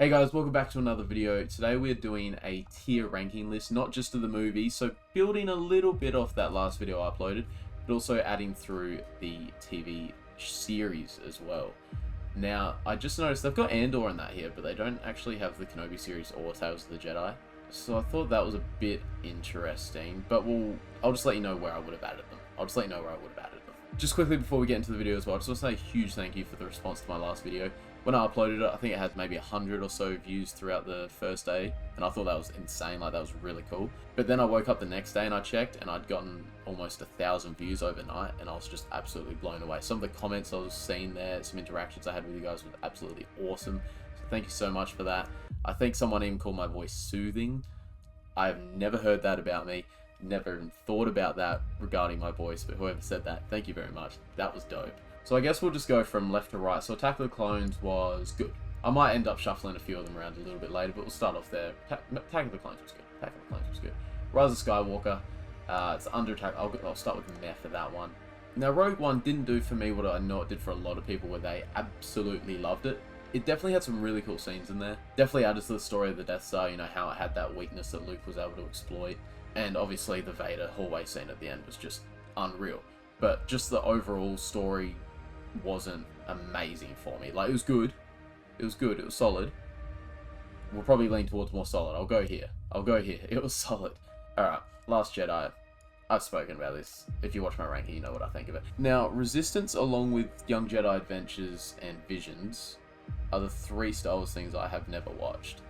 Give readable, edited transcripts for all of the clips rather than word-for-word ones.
Hey guys, welcome back to another video. Today we're doing a tier ranking list, not just of the movie, so building a little bit off that last video I uploaded, but also adding through the TV series as well. Now, I just noticed they've got Andor in that here, but they don't actually have the Kenobi series or Tales of the Jedi. So I thought that was a bit interesting, but I'll just let you know where I would have added them. Just quickly before we get into the video as well, I just want to say a huge thank you for the response to my last video. When I uploaded it, I think it had maybe 100 or so views throughout the first day, and I thought that was insane, like that was really cool. But then I woke up the next day and I checked, and I'd gotten almost 1,000 views overnight, and I was just absolutely blown away. Some of the comments I was seeing there, some interactions I had with you guys was absolutely awesome. So thank you so much for that. I think someone even called my voice soothing. I've never heard that about me. Never even thought about that regarding my voice, but whoever said that, thank you very much. That was dope. So I guess we'll just go from left to right. So Attack of the Clones was good. I might end up shuffling a few of them around a little bit later, but we'll start off there. Attack of the Clones was good. Rise of Skywalker. It's under attack. I'll start with meh for that one. Now Rogue One didn't do for me what I know it did for a lot of people, where they absolutely loved it. It definitely had some really cool scenes in there. Definitely added to the story of the Death Star, you know, how it had that weakness that Luke was able to exploit. And obviously the Vader hallway scene at the end was just unreal. But just the overall story wasn't amazing for me. Like, it was good. It was solid. We'll probably lean towards more solid. I'll go here. It was solid. Alright, Last Jedi. I've spoken about this. If you watch my ranking, you know what I think of it. Now, Resistance, along with Young Jedi Adventures and Visions, are the three Star Wars things I have never watched.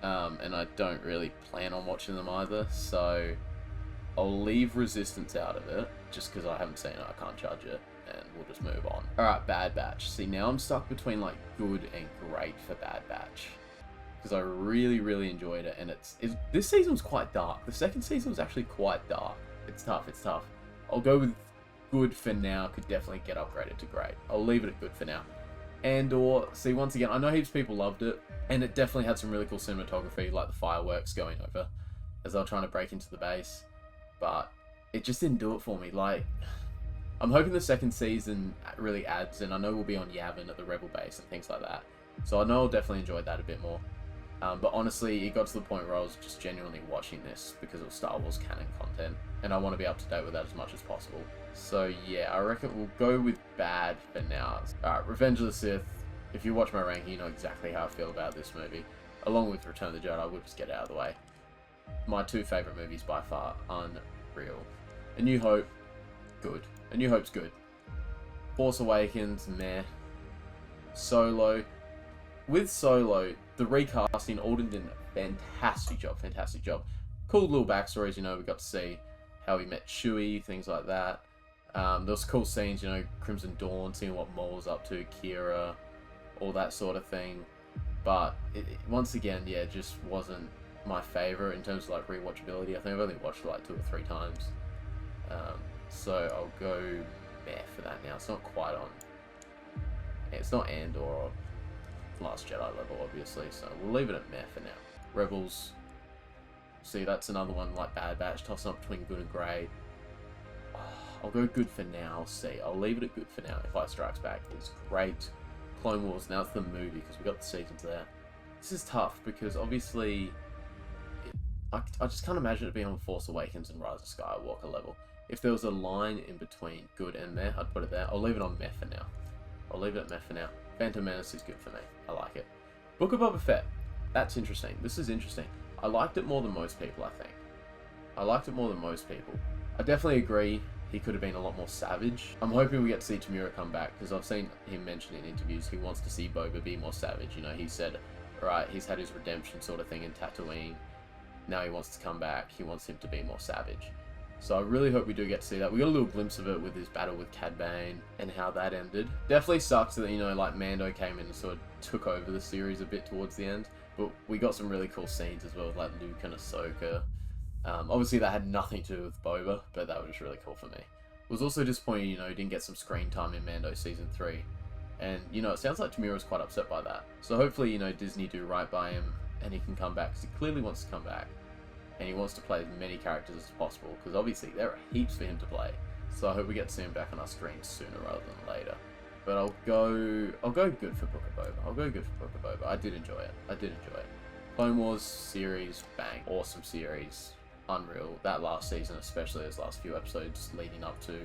And I don't really plan on watching them either, so I'll leave Resistance out of it, just because I haven't seen it, I can't judge it, and we'll just move on. Alright, Bad Batch. See, now I'm stuck between, like, good and great for Bad Batch, because I really enjoyed it, and this season was quite dark. The second season was actually quite dark. It's tough. I'll go with good for now, could definitely get upgraded to great. I'll leave it at good for now. Andor, see, once again, I know heaps of people loved it, and it definitely had some really cool cinematography, like the fireworks going over as they were trying to break into the base, but it just didn't do it for me. Like, I'm hoping the second season really adds, and I know we'll be on Yavin at the Rebel base and things like that, so I know I'll definitely enjoy that a bit more. But honestly, it got to the point where I was just genuinely watching this because it was Star Wars canon content, and I want to be up to date with that as much as possible. So yeah, I reckon we'll go with bad for now. Alright, Revenge of the Sith. If you watch my ranking, you know exactly how I feel about this movie. Along with Return of the Jedi, we'll just get it out of the way. My two favourite movies by far, unreal. A New Hope, good. A New Hope's good. Force Awakens, meh. Solo. With Solo, the recasting, Alden did a fantastic job. Cool little backstories, you know, we got to see how he met Chewie, things like that. There was cool scenes, you know, Crimson Dawn, seeing what Maul's up to, Kira, all that sort of thing. But once again, yeah, it just wasn't my favourite in terms of like rewatchability. I think I've only watched it like 2 or 3 times. So I'll go meh for that now. It's not quite on. It's not Andor or Last Jedi level, obviously, so we'll leave it at meh for now. Rebels. See, that's another one like Bad Batch, tossing up between good and great. I'll go good for now. See, I'll leave it at good for now. Empire Strikes Back is great. Clone Wars, now it's the movie because we got the seasons there. This is tough because obviously I just can't imagine it being on Force Awakens and Rise of Skywalker level. If there was a line in between good and meh, I'd put it there. I'll leave it on meh for now. I'll leave it at meh for now. Phantom Menace is good for me. I like it. Book of Boba Fett. That's interesting. This is interesting. I liked it more than most people, I think. I definitely agree he could have been a lot more savage. I'm hoping we get to see Tamura come back, because I've seen him mention in interviews he wants to see Boba be more savage. You know, he said, right, he's had his redemption sort of thing in Tatooine. Now he wants to come back. He wants him to be more savage. So I really hope we do get to see that. We got a little glimpse of it with his battle with Cad Bane and how that ended. Definitely sucks that, you know, like Mando came in and sort of took over the series a bit towards the end. But we got some really cool scenes as well with like Luke and Ahsoka. Obviously that had nothing to do with Boba, but that was just really cool for me. It was also disappointing, you know, he didn't get some screen time in Mando Season 3. And, you know, it sounds like Tamura was quite upset by that. So hopefully, you know, Disney do right by him and he can come back, because he clearly wants to come back. And he wants to play as many characters as possible, because obviously there are heaps for him to play. So I hope we get to see him back on our screen sooner rather than later. But I'll go good for Book of Boba. I'll go good for Book of Boba. I did enjoy it. Clone Wars series, bang. Awesome series. Unreal. That last season, especially those last few episodes leading up to,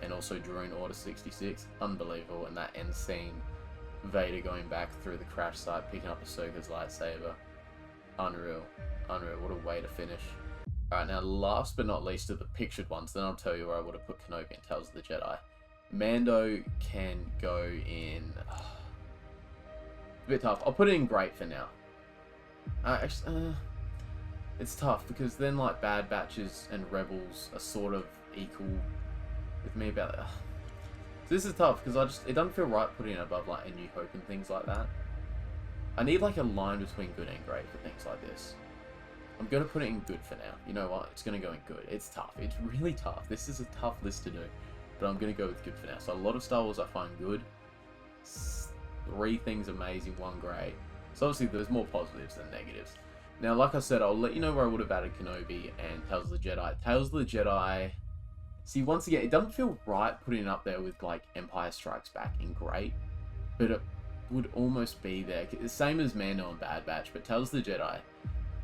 and also during Order 66, unbelievable. And that end scene, Vader going back through the crash site, picking up Ahsoka's lightsaber. Unreal. What a way to finish. Alright, now last but not least of the pictured ones, then I'll tell you where I would have put Kenobi and Tales of the Jedi. Mando can go in... a bit tough. I'll put it in great for now. It's tough because then like Bad Batches and Rebels are sort of equal with me about that. So this is tough because it doesn't feel right putting it above like A New Hope and things like that. I need like a line between good and great for things like this. I'm going to put it in good for now. You know what? It's going to go in good. It's tough. It's really tough. This is a tough list to do. But I'm going to go with good for now. So a lot of Star Wars I find good. 3 things amazing, 1 great. So obviously there's more positives than negatives. Now, like I said, I'll let you know where I would have added Kenobi and Tales of the Jedi. Tales of the Jedi... See, once again, it doesn't feel right putting it up there with, like, Empire Strikes Back in great. But it would almost be there. It's the same as Mando and Bad Batch, but Tales of the Jedi,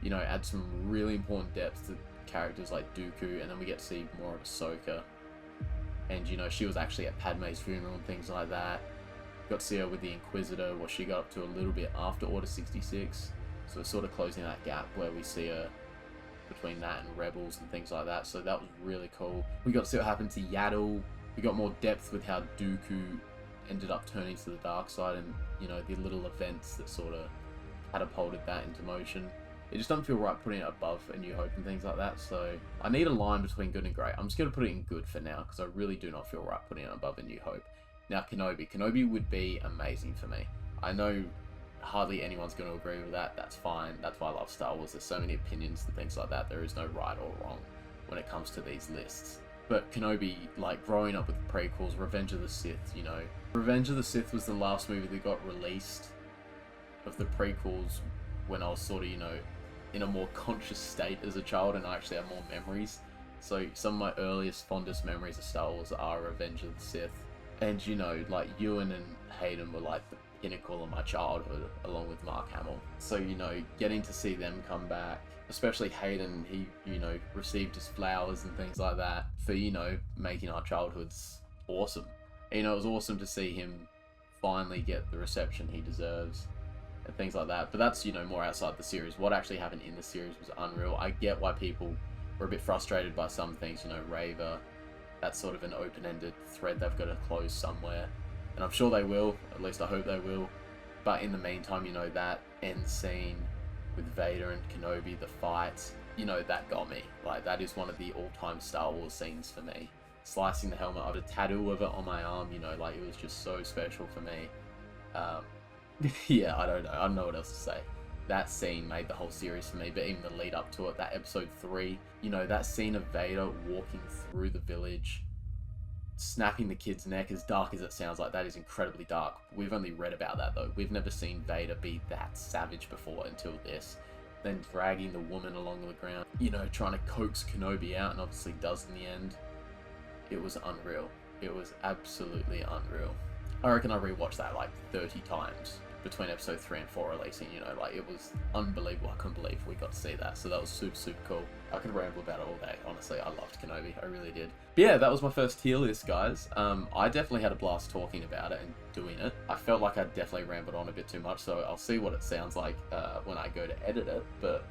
you know, adds some really important depth to characters like Dooku, and then we get to see more of Ahsoka. And, you know, she was actually at Padme's funeral and things like that. Got to see her with the Inquisitor, what she got up to a little bit after Order 66. So we're sort of closing that gap where we see her between that and Rebels and things like that. So that was really cool. We got to see what happened to Yaddle. We got more depth with how Dooku ended up turning to the dark side and, you know, the little events that sort of catapulted that into motion. It just doesn't feel right putting it above A New Hope and things like that. So I need a line between good and great. I'm just going to put it in good for now because I really do not feel right putting it above A New Hope. Now, Kenobi would be amazing for me. I know hardly anyone's going to agree with that. That's fine. That's why I love Star Wars. There's so many opinions and things like that. There is no right or wrong when it comes to these lists. But Kenobi, like growing up with the prequels, Revenge of the Sith, you know. Revenge of the Sith was the last movie that got released of the prequels when I was sort of, you know, in a more conscious state as a child and I actually have more memories. So some of my earliest, fondest memories of Star Wars are Revenge of the Sith. And, you know, like Ewan and Hayden were like the pinnacle of my childhood along with Mark Hamill. So, you know, getting to see them come back, especially Hayden, he, you know, received his flowers and things like that for, you know, making our childhoods awesome. And, you know, it was awesome to see him finally get the reception he deserves and things like that. But that's, you know, more outside the series. What actually happened in the series was unreal. I get why people were a bit frustrated by some things, you know, Raver. That's sort of an open-ended thread they've got to close somewhere. And I'm sure they will, at least I hope they will. But in the meantime, you know, that end scene with Vader and Kenobi, the fight, you know, that got me. Like, that is one of the all-time Star Wars scenes for me. Slicing the helmet, I had a tattoo of it on my arm, you know, like, it was just so special for me. Yeah, I don't know what else to say. That scene made the whole series for me, but even the lead up to it, that episode 3, you know, that scene of Vader walking through the village, snapping the kid's neck, as dark as it sounds like, that is incredibly dark. We've only read about that though. We've never seen Vader be that savage before until this. Then dragging the woman along the ground, you know, trying to coax Kenobi out, and obviously does in the end. It was unreal. It was absolutely unreal. I reckon I rewatched that like 30 times between episode 3 and 4 releasing, you know, like it was unbelievable. I couldn't believe we got to see that. So that was super, super cool. I could ramble about it all day. Honestly, I loved Kenobi. I really did. But yeah, that was my first tier list, guys. I definitely had a blast talking about it and doing it. I felt like I definitely rambled on a bit too much, so I'll see what it sounds like when I go to edit it. But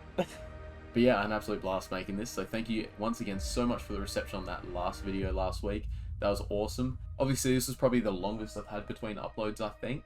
yeah, an absolute blast making this. So thank you once again so much for the reception on that last video last week. That was awesome. Obviously, this is probably the longest I've had between uploads, I think.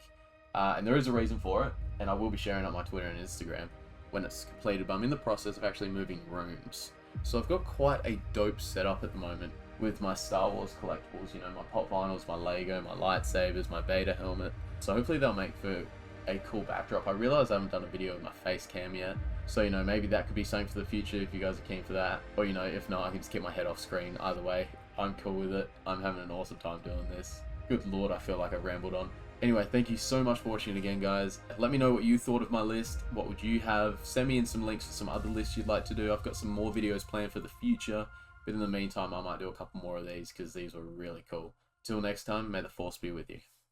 And there is a reason for it, and I will be sharing on my Twitter and Instagram when it's completed, but I'm in the process of actually moving rooms. So I've got quite a dope setup at the moment with my Star Wars collectibles, you know, my pop vinyls, my Lego, my lightsabers, my Vader helmet. So hopefully they'll make for a cool backdrop. I realize I haven't done a video with my face cam yet, so, you know, maybe that could be something for the future if you guys are keen for that. Or, you know, if not, I can just keep my head off screen. Either way, I'm cool with it. I'm having an awesome time doing this. Good lord, I feel like I rambled on. Anyway, thank you so much for watching again, guys. Let me know what you thought of my list. What would you have? Send me in some links for some other lists you'd like to do. I've got some more videos planned for the future. But in the meantime, I might do a couple more of these because these were really cool. Till next time, may the Force be with you.